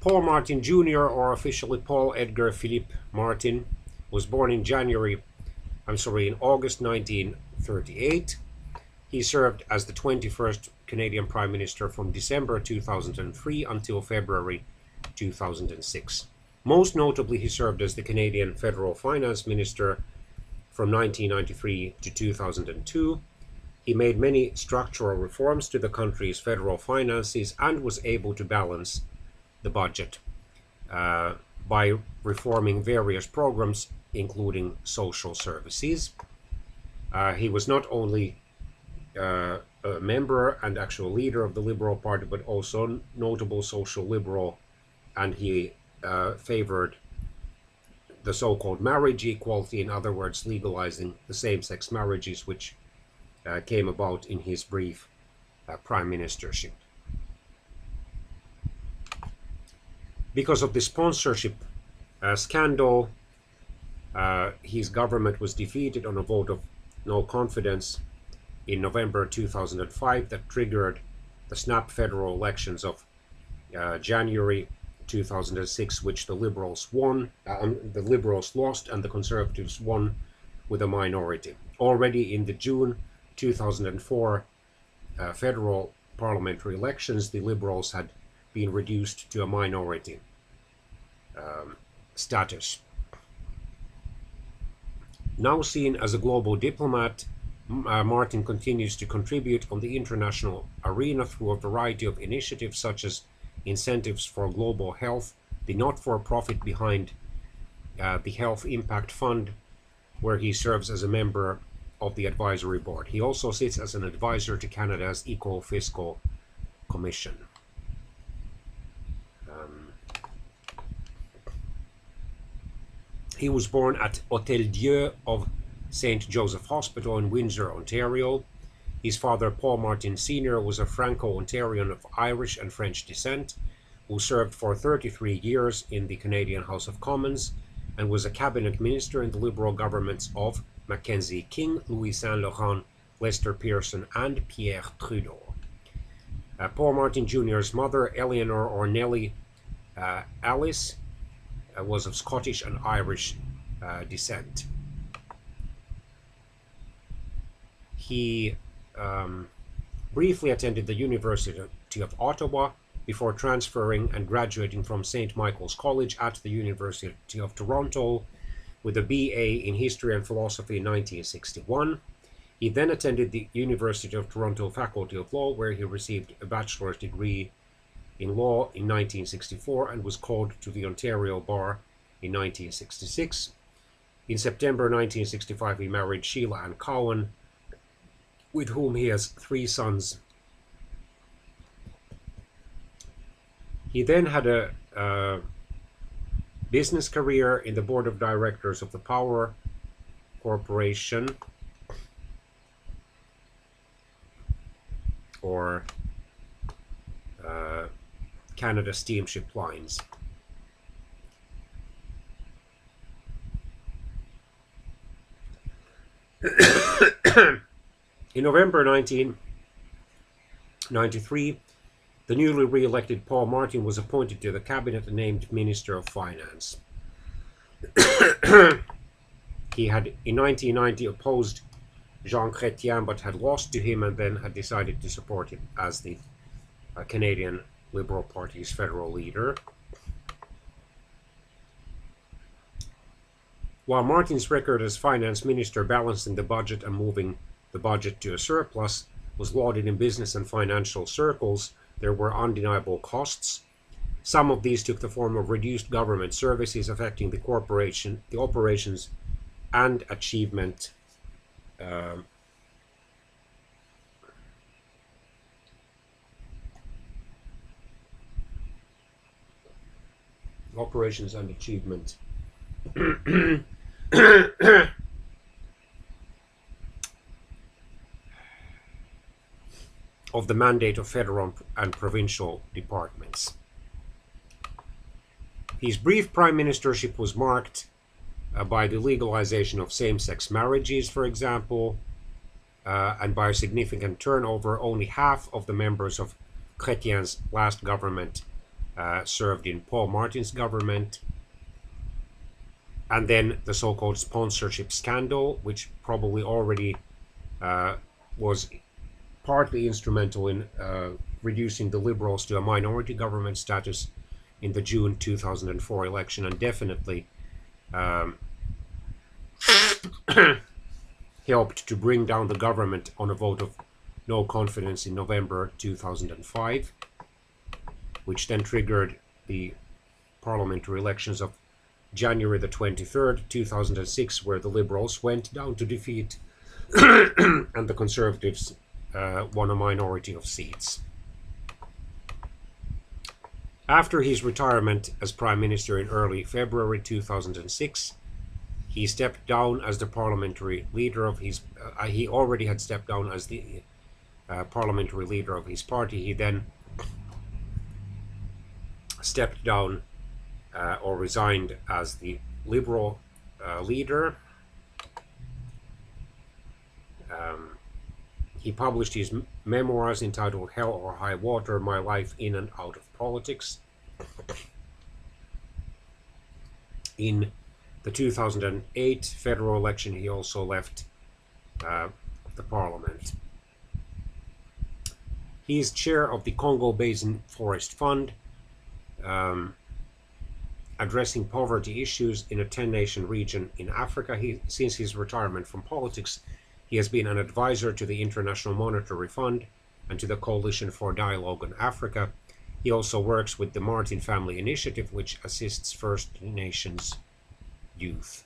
Paul Martin Jr., or officially Paul Edgar Philippe Martin, was born in August 1938. He served as the 21st Canadian Prime Minister from December 2003 until February 2006. Most notably, he served as the Canadian Federal Finance Minister from 1993 to 2002. He made many structural reforms to the country's federal finances and was able to balance the budget by reforming various programs, including social services. He was not only a member and actual leader of the Liberal Party, but also notable social liberal, and he favored the so-called marriage equality, in other words, legalizing the same-sex marriages, which came about in his brief prime ministership. Because of the sponsorship scandal, his government was defeated on a vote of no confidence in November 2005 that triggered the snap federal elections of January 2006, which the Liberals lost and the Conservatives won with a minority. Already in the June 2004 federal parliamentary elections, the Liberals had been reduced to a minority status. Now seen as a global diplomat, Martin continues to contribute on the international arena through a variety of initiatives such as Incentives for Global Health, the not-for-profit behind the Health Impact Fund, where he serves as a member of the advisory board. He also sits as an advisor to Canada's Eco-Fiscal Commission. He was born at Hôtel Dieu of St. Joseph Hospital in Windsor, Ontario. His father, Paul Martin Sr., was a Franco-Ontarian of Irish and French descent who served for 33 years in the Canadian House of Commons and was a cabinet minister in the Liberal governments of Mackenzie King, Louis Saint-Laurent, Lester Pearson, and Pierre Trudeau. Paul Martin Jr.'s mother, Eleanor or Nellie Alice, was of Scottish and Irish descent. He briefly attended the University of Ottawa before transferring and graduating from St. Michael's College at the University of Toronto with a BA in History and Philosophy in 1961. He then attended the University of Toronto Faculty of Law, where he received a bachelor's degree in law in 1964 and was called to the Ontario Bar in 1966. In September 1965, he married Sheila Ann Cowan, with whom he has 3 sons. He then had a business career in the board of directors of the Power Corporation, or Canada Steamship Lines. In November 1993, the newly re-elected Paul Martin was appointed to the cabinet and named Minister of Finance. He had, in 1990, opposed Jean Chrétien, but had lost to him and then had decided to support him as the Canadian Liberal Party's federal leader. While Martin's record as finance minister, balancing the budget and moving the budget to a surplus, was lauded in business and financial circles, there were undeniable costs. Some of these took the form of reduced government services affecting the operations and achievement of the mandate of federal and provincial departments. His brief prime ministership was marked by the legalization of same-sex marriages, for example, and by a significant turnover. Only half of the members of Chrétien's last government served in Paul Martin's government. And then the so-called sponsorship scandal, which probably already was partly instrumental in reducing the Liberals to a minority government status in the June 2004 election, and definitely helped to bring down the government on a vote of no confidence in November 2005, which then triggered the parliamentary elections of January the 23rd, 2006, where the Liberals went down to defeat and the Conservatives won a minority of seats. After his retirement as Prime Minister in early February 2006, he stepped down as the parliamentary leader of his... he already had stepped down as the parliamentary leader of his party. He then stepped down or resigned as the Liberal leader. He published his memoirs entitled Hell or High Water, My Life in and Out of Politics. In the 2008 federal election, he also left the parliament. He is chair of the Congo Basin Forest Fund, addressing poverty issues in a 10-nation region in Africa. Since his retirement from politics, he has been an advisor to the International Monetary Fund and to the Coalition for Dialogue on Africa. He also works with the Martin Family Initiative, which assists First Nations youth.